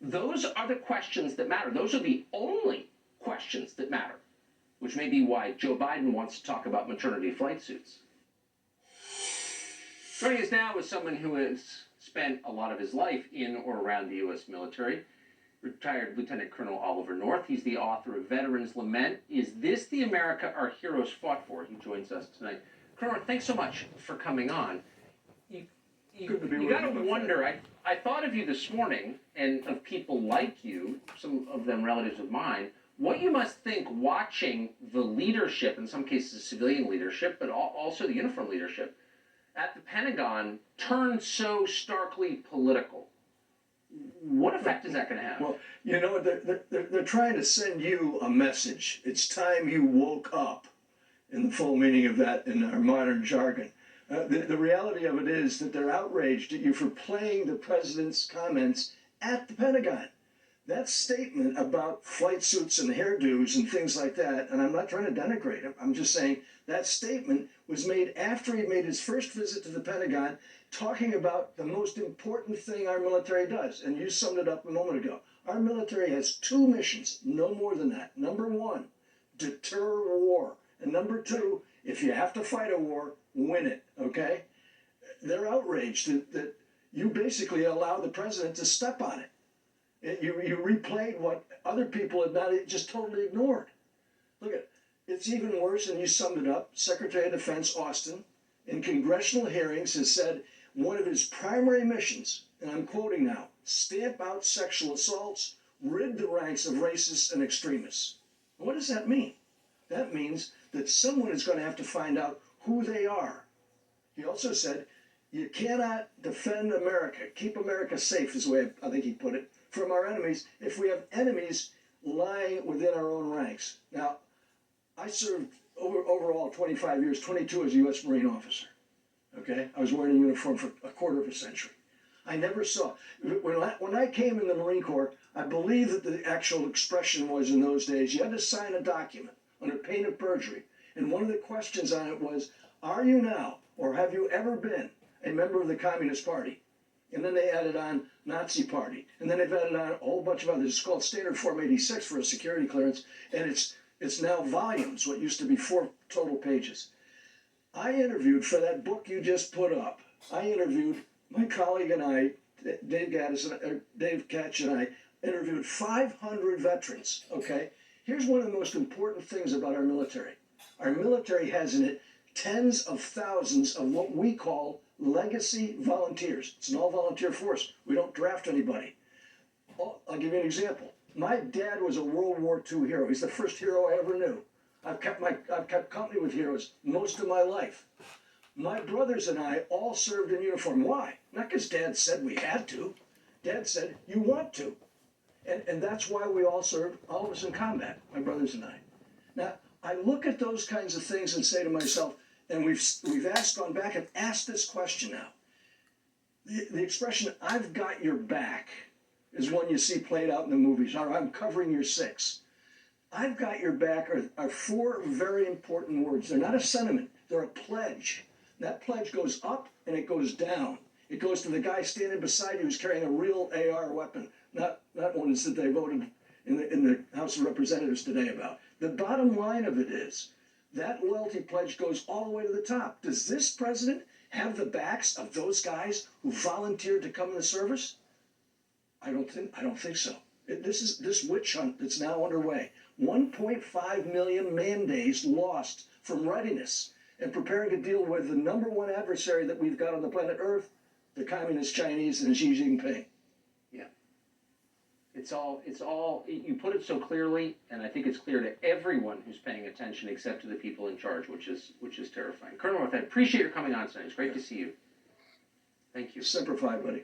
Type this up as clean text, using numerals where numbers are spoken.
Those are the questions that matter. Those are the only questions that matter, which may be why Joe Biden wants to talk about maternity flight suits. Joining us now is someone who has spent a lot of his life in or around the U.S. military, retired Lieutenant Colonel Oliver North. He's the author of Veterans Lament. Is this the America our heroes fought for? He joins us tonight. Colonel, thanks so much for coming on. You got to wonder, I thought of you this morning, and of people like you, some of them relatives of mine, what you must think watching the leadership, in some cases civilian leadership, but also the uniform leadership, at the Pentagon turn so starkly political. What effect is that going to have? Well, you know, they're trying to send you a message. It's time you woke up, in the full meaning of that in our modern jargon. The reality of it is that they're outraged at you for playing the president's comments at the Pentagon. That statement about flight suits and hairdos and things like that, and I'm not trying to denigrate him, I'm just saying that statement was made after he made his first visit to the Pentagon, talking about the most important thing our military does. And you summed it up a moment ago. Our military has two missions, no more than that. Number one, deter war. And number two, if you have to fight a war, win it, okay? They're outraged that you basically allow the president to step on it. You replayed what other people had not just totally ignored. Look at it. It's even worse, and you summed it up. Secretary of Defense Austin, in congressional hearings, has said one of his primary missions, and I'm quoting now, stamp out sexual assaults, rid the ranks of racists and extremists. What does that mean? That means that someone is going to have to find out who they are. He also said, you cannot defend America, keep America safe is the way I think he put it, from our enemies if we have enemies lying within our own ranks. Now, I served overall 25 years, 22 as a U.S. Marine officer. Okay? I was wearing a uniform for a quarter of a century. I never saw, when I came in the Marine Corps, I believe that the actual expression was in those days, you had to sign a document under pain of perjury. And one of the questions on it was, are you now, or have you ever been, a member of the Communist Party? And then they added on Nazi Party. And then they've added on a whole bunch of others. It's called Standard Form 86 for a security clearance. And it's now volumes, what used to be 4 total pages. I interviewed, for that book you just put up, I interviewed, my colleague and I, Dave Ketch and I, interviewed 500 veterans, okay? Here's one of the most important things about our military. Our military has in it tens of thousands of what we call legacy volunteers. It's an all-volunteer force. We don't draft anybody. I'll give you an example. My dad was a World War II hero. He's the first hero I ever knew. I've kept company with heroes most of my life. My brothers and I all served in uniform. Why? Not because Dad said we had to. Dad said, you want to. And that's why we all served, all of us in combat, my brothers and I. Now, I look at those kinds of things and say to myself, and we've gone back and asked this question now. The expression, I've got your back, is one you see played out in the movies, or I'm covering your 6. I've got your back are 4 very important words. They're not a sentiment, they're a pledge. That pledge goes up and it goes down. It goes to the guy standing beside you who's carrying a real AR weapon, not ones that they voted in the House of Representatives today about. The bottom line of it is, that loyalty pledge goes all the way to the top. Does this president have the backs of those guys who volunteered to come in the service? I don't think so. This witch hunt that's now underway. 1.5 man days lost from readiness and preparing to deal with the number one adversary that we've got on the planet Earth, the Communist Chinese and Xi Jinping. Yeah. It's all, you put it so clearly, and I think it's clear to everyone who's paying attention except to the people in charge, which is terrifying. Colonel North, I appreciate your coming on tonight. It's great to see you. Thank you. Semper Fi, buddy.